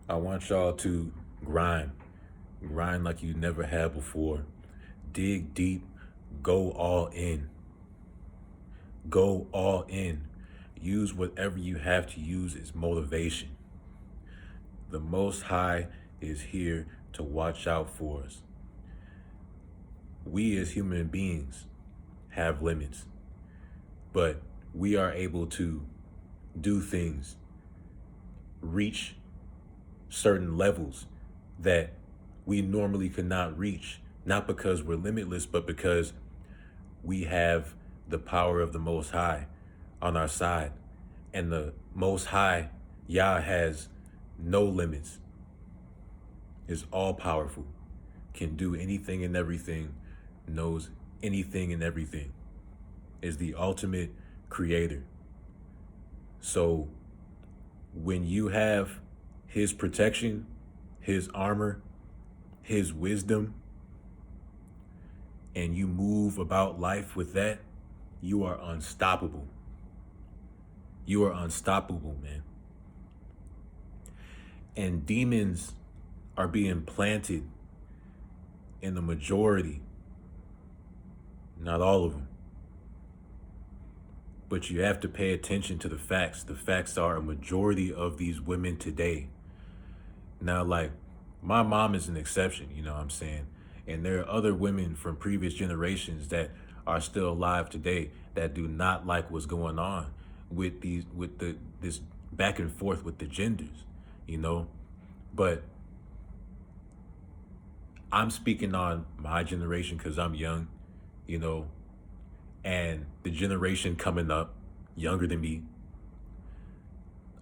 I want y'all to grind. Grind like you never had before. Dig deep. Go all in. Go all in. Use whatever you have to use as motivation. The Most High is here to watch out for us. We as human beings have limits, but we are able to do things, reach certain levels that we normally could not reach, not because we're limitless, but because we have the power of the Most High on our side. And the Most High, Yah, has no limits, is all powerful, can do anything and everything, knows anything and everything, is the ultimate creator. So when you have his protection, his armor, his wisdom, and you move about life with that, you are unstoppable. You are unstoppable, man. And demons are being planted in the majority, not all of them. But you have to pay attention to the facts. The facts are a majority of these women today. Now, like, my mom is an exception, you know what I'm saying? And there are other women from previous generations that are still alive today that do not like what's going on with this back and forth with the genders, you know? But I'm speaking on my generation because I'm young, you know, and the generation coming up, younger than me,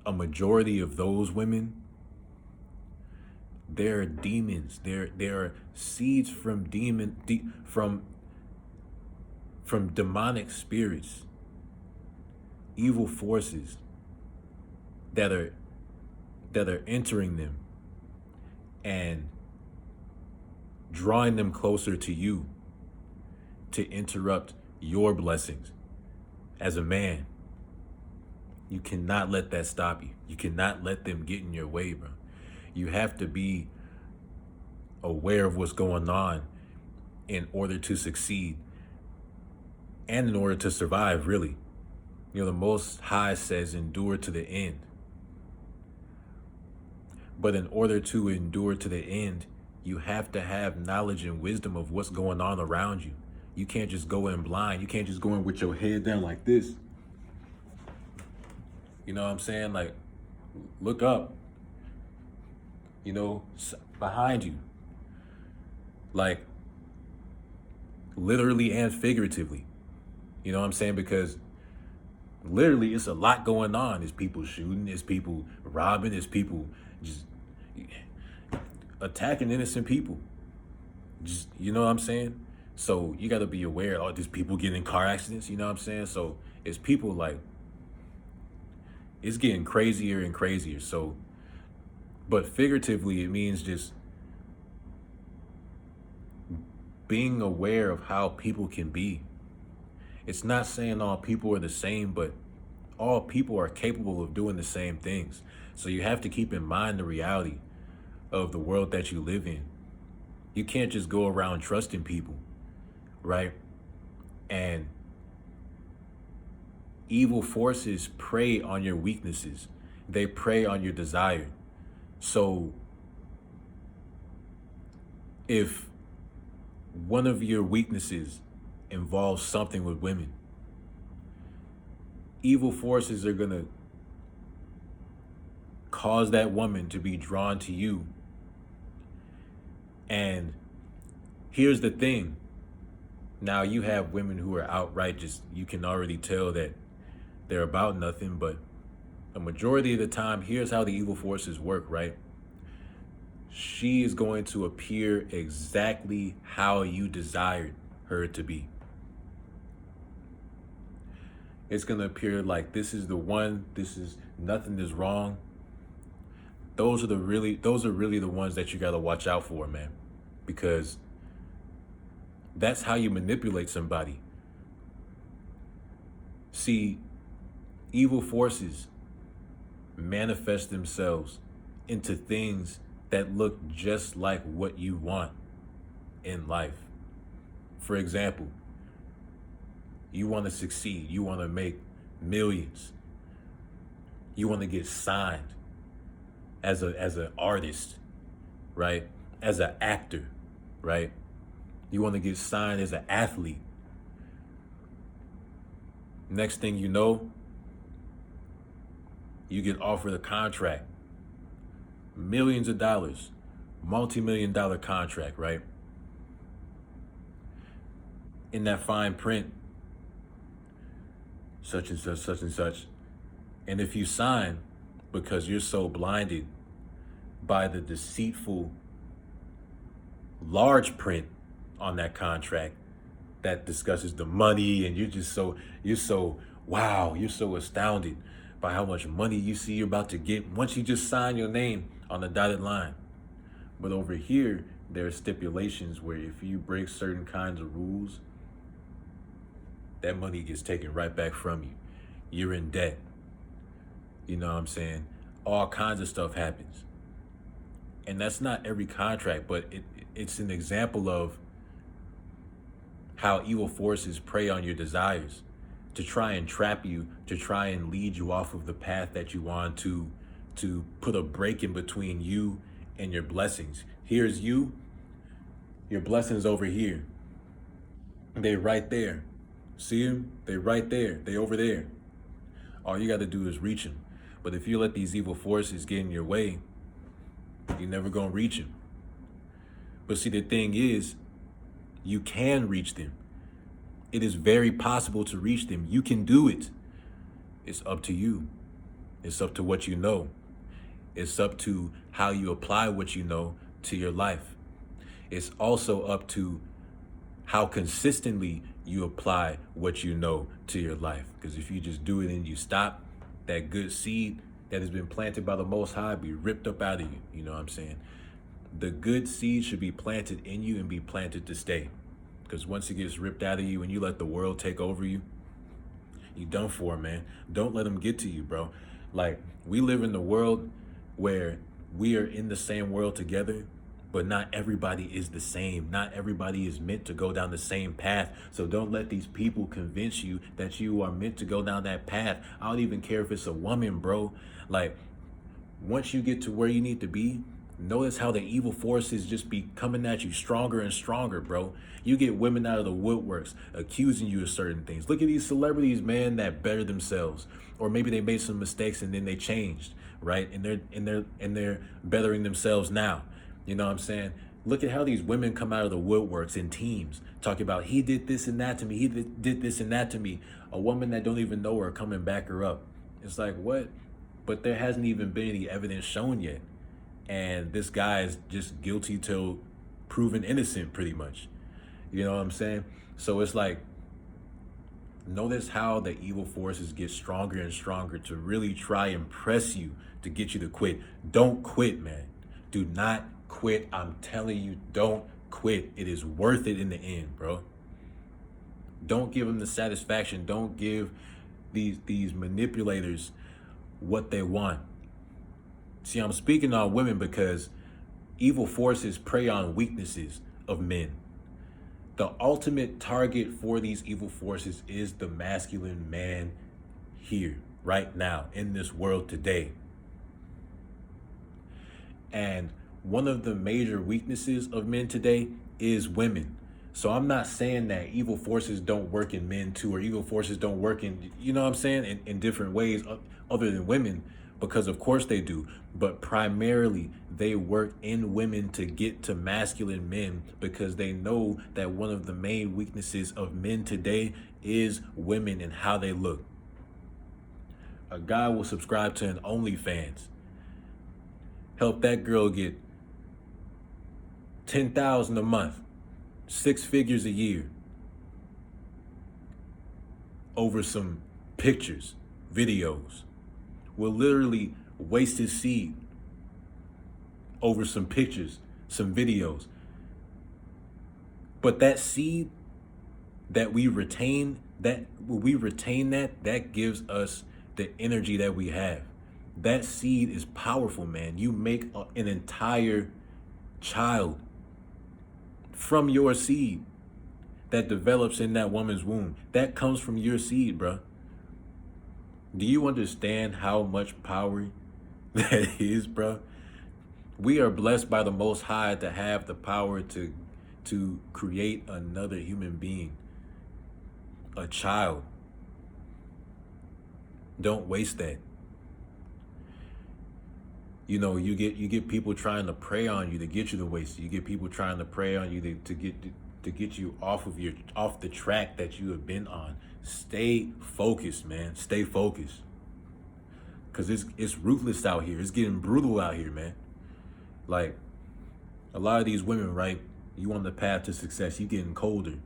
a majority of those women, they're demons. They're seeds from from demonic spirits, evil forces that are entering them and drawing them closer to you to interrupt your blessings. As a man, you cannot let that stop you. You cannot let them get in your way, bro. You have to be aware of what's going on in order to succeed and in order to survive, really. You know, the Most High says, endure to the end. But in order to endure to the end, you have to have knowledge and wisdom of what's going on around you. You can't just go in blind. You can't just go in with your head down like this. You know what I'm saying? Like, look up, you know, behind you. Like, literally and figuratively. You know what I'm saying? Because literally it's a lot going on. There's people shooting, there's people robbing, there's people just attacking innocent people. Just, you know what I'm saying? So you got to be aware. Oh, there's people getting in car accidents. You know what I'm saying? So it's people like, it's getting crazier and crazier. So, but figuratively, it means just being aware of how people can be. It's not saying all people are the same, but all people are capable of doing the same things. So you have to keep in mind the reality of the world that you live in. You can't just go around trusting people, right? And evil forces prey on your weaknesses. They prey on your desire. So if one of your weaknesses involves something with women, evil forces are going to cause that woman to be drawn to you. And here's the thing. Now you have women who are outright just, you can already tell that they're about nothing, but a majority of the time, here's how the evil forces work, right? She is going to appear exactly how you desired her to be. It's going to appear like this is the one, this is nothing is wrong. Those are really the ones that you got to watch out for, man, because that's how you manipulate somebody. See, evil forces manifest themselves into things that look just like what you want in life. For example, you want to succeed, you want to make millions, you want to get signed as an artist, right? As an actor, right? You want to get signed as an athlete. Next thing you know, you get offered a contract, millions of dollars, multi-million-dollar contract, right? In that fine print, such and such, such and such. And if you sign because you're so blinded by the deceitful large print on that contract that discusses the money, and you're so astounded by how much money you see you're about to get once you just sign your name on the dotted line. But over here, there are stipulations where if you break certain kinds of rules, that money gets taken right back from you. You're in debt. You know what I'm saying? All kinds of stuff happens. And that's not every contract, but it's an example of how evil forces prey on your desires to try and trap you, to try and lead you off of the path that you want, to put a break in between you and your blessings. Here's you, your blessings over here. They right there. See them? They right there. They over there. All you got to do is reach them. But if you let these evil forces get in your way, you're never going to reach them. But see, the thing is, you can reach them. It is very possible to reach them. You can do it. It's up to you. It's up to what you know. It's up to how you apply what you know to your life. It's also up to how consistently you apply what you know to your life. Because if you just do it and you stop, that good seed that has been planted by the Most High be ripped up out of you. You know what I'm saying? The good seed should be planted in you and be planted to stay. Because once it gets ripped out of you and you let the world take over you, you done for, man. Don't let them get to you, bro. Like, we live in the world where we are in the same world together, but not everybody is the same. Not everybody is meant to go down the same path. So don't let these people convince you that you are meant to go down that path. I don't even care if it's a woman, bro. Like, once you get to where you need to be, notice how the evil forces just be coming at you stronger and stronger, bro. You get women out of the woodworks accusing you of certain things. Look at these celebrities, man, that better themselves. Or maybe they made some mistakes and then they changed, right? And they're bettering themselves now. You know what I'm saying? Look at how these women come out of the woodworks in teams, talking about he did this and that to me, he did this and that to me. A woman that don't even know her coming back her up. It's like, what? But there hasn't even been any evidence shown yet. And this guy is just guilty till proven innocent, pretty much. You know what I'm saying? So it's like, notice how the evil forces get stronger and stronger to really try and press you to get you to quit. Don't quit, man. Do not quit. I'm telling you, don't quit. It is worth it in the end, bro. Don't give them the satisfaction. Don't give these manipulators what they want. See, I'm speaking on women because evil forces prey on weaknesses of men. The ultimate target for these evil forces is the masculine man here, right now, in this world today. And one of the major weaknesses of men today is women. So I'm not saying that evil forces don't work in men too, or evil forces don't work in, you know what I'm saying, in different ways other than women, because of course they do. But primarily they work in women to get to masculine men, because they know that one of the main weaknesses of men today is women and how they look. A guy will subscribe to an OnlyFans, help that girl get 10,000 a month, 6 figures a year, over some pictures, videos. Will literally waste his seed over some pictures, some videos. But that seed that we retain, that gives us the energy that we have. That seed is powerful, man. You make an entire child from your seed that develops in that woman's womb. That comes from your seed, bro. Do you understand how much power that is, bro? We are blessed by the Most High to have the power to create another human being, a child. Don't waste that. You know, you get people trying to prey on you to get you to waste it. You get people trying to prey on you to get you off the track that you have been on. Stay focused, man. Stay focused. Cause it's ruthless out here. It's getting brutal out here, man. Like, a lot of these women, right? You on the path to success, you getting colder.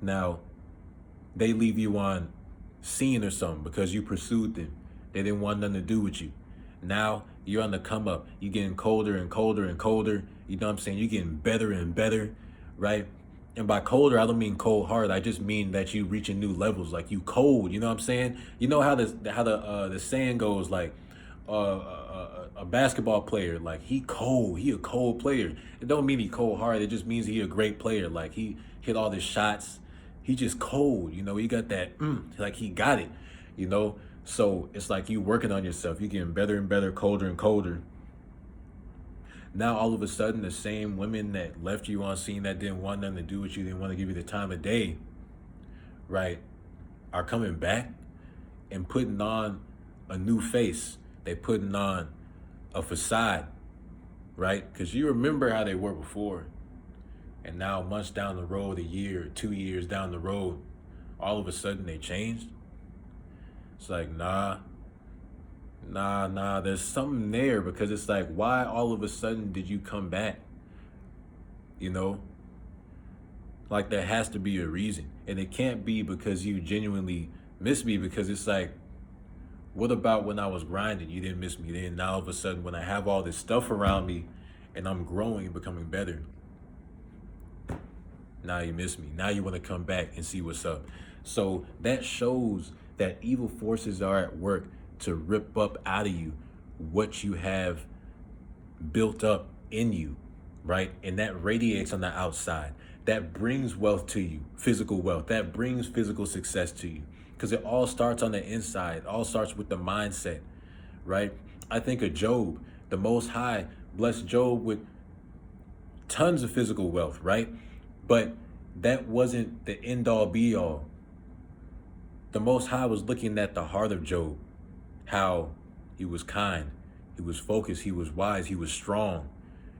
Now, they leave you on scene or something because you pursued them. They didn't want nothing to do with you. Now you're on the come up. You're getting colder and colder and colder. You know what I'm saying? You're getting better and better, right? And by colder, I don't mean cold hard. I just mean that you reaching new levels. Like, you cold. You know what I'm saying? You know how the saying goes, like, a basketball player, like, he cold. He a cold player. It don't mean he cold hard. It just means he a great player. Like, he hit all his shots. He just cold. You know, he got that. Like, he got it. You know. So it's like you working on yourself. You're getting better and better, colder and colder. Now all of a sudden, the same women that left you on scene, that didn't want nothing to do with you, didn't want to give you the time of day, right, are coming back and putting on a new face. They putting on a facade, right? Because you remember how they were before. And now months down the road, a year, 2 years down the road, all of a sudden they changed. It's like, nah, there's something there, because it's like, why all of a sudden did you come back? You know? Like, there has to be a reason. And it can't be because you genuinely miss me, because it's like, what about when I was grinding? You didn't miss me then. Now all of a sudden, when I have all this stuff around me and I'm growing and becoming better, now you miss me. Now you want to come back and see what's up. So that shows that evil forces are at work to rip up out of you what you have built up in you, right? And that radiates on the outside. That brings wealth to you, physical wealth. That brings physical success to you, because it all starts on the inside. It all starts with the mindset, right? I think of Job. The Most High blessed Job with tons of physical wealth, right? But that wasn't the end all be all. The Most High was looking at the heart of Job, how he was kind, he was focused, he was wise, he was strong.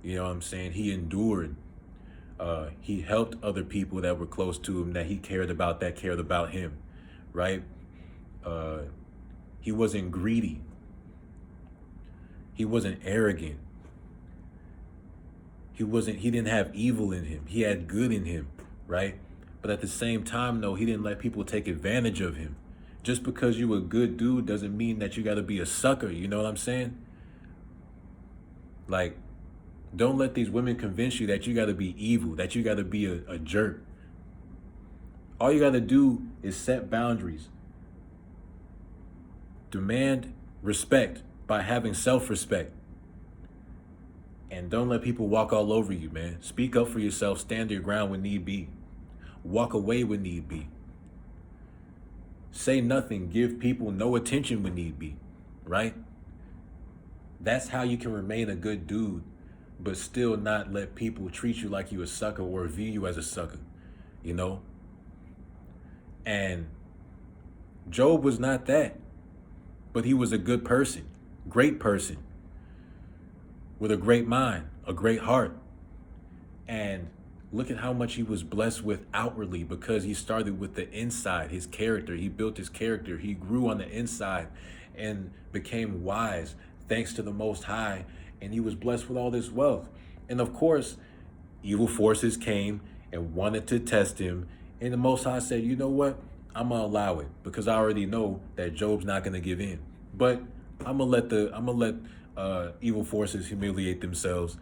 You know what I'm saying? He endured. He helped other people that were close to him, that he cared about him, right? He wasn't greedy. He wasn't arrogant. He didn't have evil in him. He had good in him, right? But at the same time, though, he didn't let people take advantage of him. Just because you a good dude doesn't mean that you got to be a sucker. You know what I'm saying? Like, don't let these women convince you that you got to be evil, that you got to be a jerk. All you got to do is set boundaries. Demand respect by having self-respect. And don't let people walk all over you, man. Speak up for yourself. Stand your ground when need be. Walk away when need be. Say nothing. Give people no attention when need be, right? That's how you can remain a good dude, but still not let people treat you like you a sucker or view you as a sucker, you know? And Job was not that, but he was a good person, great person, with a great mind, a great heart. And look at how much he was blessed with outwardly, because he started with the inside, his character. He built his character. He grew on the inside and became wise thanks to the Most High. And he was blessed with all this wealth. And of course, evil forces came and wanted to test him. And the Most High said, you know what? I'm going to allow it, because I already know that Job's not going to give in. But I'm going to let evil forces humiliate themselves,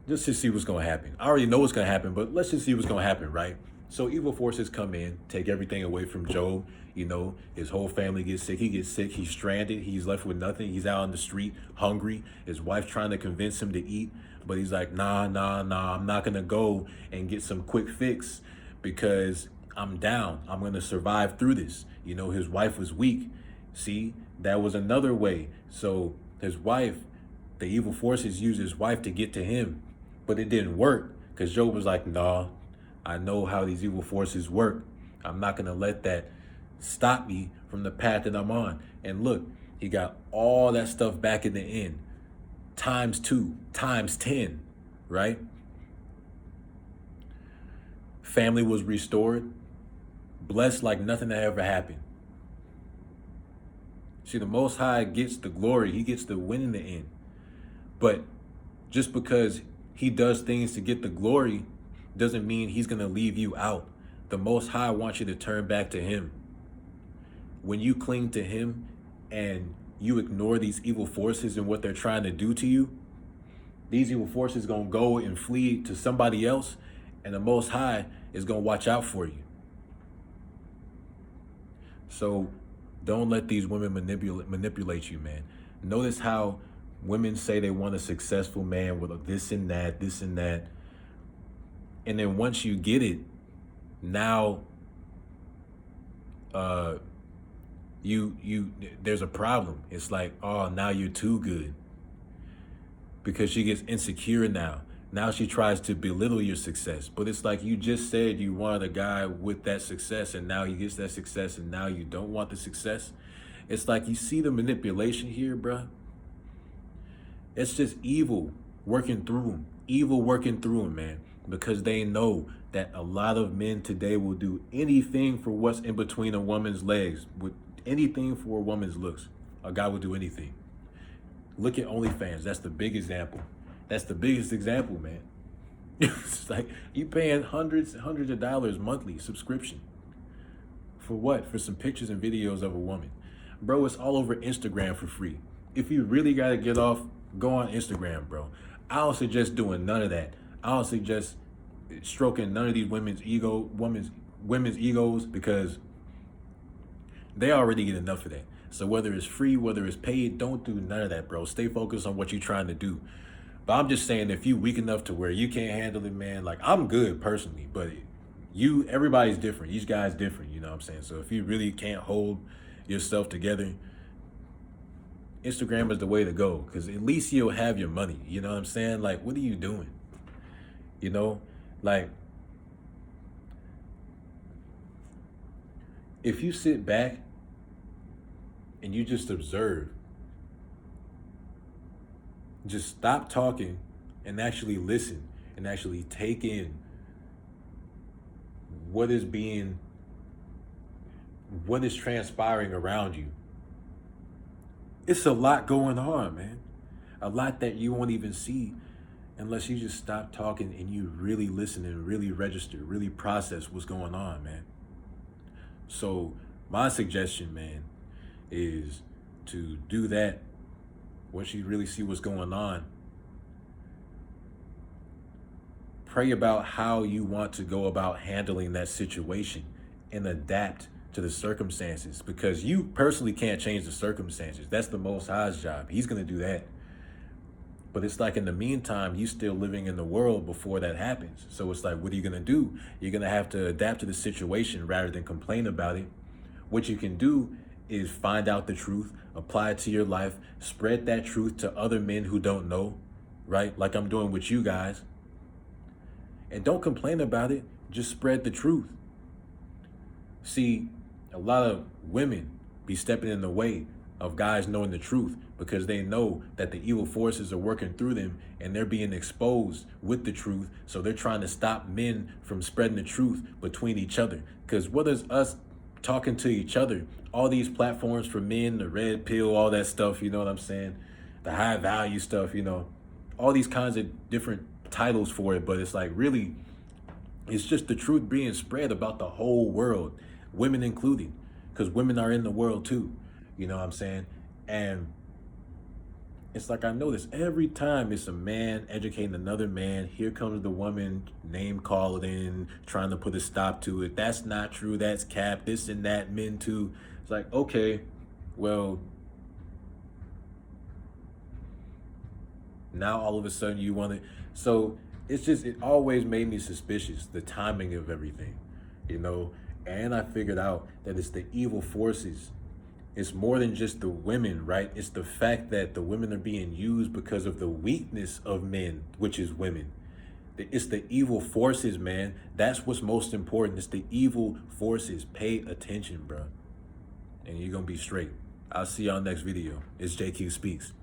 just to see what's going to happen. I already know what's going to happen, but let's just see what's going to happen, right? So evil forces come in, take everything away from Job. You know, his whole family gets sick. He gets sick. He's stranded. He's left with nothing. He's out on the street, hungry. His wife trying to convince him to eat, but he's like, nah, nah, nah. I'm not gonna go and get some quick fix because I'm down. I'm gonna survive through this. You know, his wife was weak. See, that was another way. So his wife, the evil forces used his wife to get to him, but it didn't work because Job was like, nah, I know how these evil forces work. I'm not going to let that stop me from the path that I'm on. And look, he got all that stuff back in the end, times 2, times 10, right? Family was restored, blessed like nothing that ever happened. See, the Most High gets the glory. He gets the win in the end. But just because he does things to get the glory doesn't mean he's going to leave you out. The Most High wants you to turn back to him. When you cling to him and you ignore these evil forces and what they're trying to do to you, these evil forces going to go and flee to somebody else, and the Most High is going to watch out for you. So don't let these women manipulate you, man. Notice how women say they want a successful man with this and that, this and that. And then once you get it, now there's a problem. It's like, oh, now you're too good. Because she gets insecure now. Now she tries to belittle your success. But it's like you just said you wanted a guy with that success, and now he gets that success, and now you don't want the success. It's like, you see the manipulation here, bruh? It's just evil working through him. Evil working through him, man. Because they know that a lot of men today will do anything for what's in between a woman's legs. With anything for a woman's looks. A guy will do anything. Look at OnlyFans. That's the big example. That's the biggest example, man. It's like you paying hundreds of dollars monthly subscription. For what? For some pictures and videos of a woman. Bro, it's all over Instagram for free. If you really got to get off, go on Instagram, bro. I don't suggest doing none of that. I don't suggest stroking none of these women's egos, because they already get enough of that. So whether it's free, whether it's paid, don't do none of that, bro. Stay focused on what you're trying to do. But I'm just saying, if you weak enough to where you can't handle it, man, like, I'm good personally, but everybody's different. Each guy's different, you know what I'm saying? So if you really can't hold yourself together, Instagram is the way to go, because at least you'll have your money. You know what I'm saying? Like, what are you doing? You know, like, if you sit back and you just observe, just stop talking and actually listen and actually take in what is transpiring around you. It's a lot going on, man. A lot that you won't even see unless you just stop talking and you really listen and really register, really process what's going on, man. So my suggestion, man, is to do that. Once you really see what's going on, pray about how you want to go about handling that situation and adapt to the circumstances, because you personally can't change the circumstances. That's the Most High's job. He's going to do that. But it's like, in the meantime, you still living in the world before that happens. So it's like, what are you going to do? You're going to have to adapt to the situation rather than complain about it. What you can do is find out the truth, apply it to your life, spread that truth to other men who don't know, right? Like I'm doing with you guys. And don't complain about it. Just spread the truth. See, a lot of women be stepping in the way of guys knowing the truth, because they know that the evil forces are working through them and they're being exposed with the truth. So they're trying to stop men from spreading the truth between each other. Because what is us talking to each other? All these platforms for men, the red pill, all that stuff, you know what I'm saying? The high value stuff, you know, all these kinds of different titles for it. But it's like, really, it's just the truth being spread about the whole world, women including, because women are in the world too. You know what I'm saying? And It's like I notice every time it's a man educating another man, here comes the woman name calling, trying to put a stop to it. That's not true. That's cap. This and that. Men too. It's like, okay, well, now all of a sudden you want to. So it's just, it always made me suspicious, the timing of everything, you know? And I figured out that it's the evil forces. It's more than just the women, right? It's the fact that the women are being used because of the weakness of men, which is women. It's the evil forces, man. That's what's most important. It's the evil forces. Pay attention, bro. And you're going to be straight. I'll see y'all next video. It's JQ Speaks.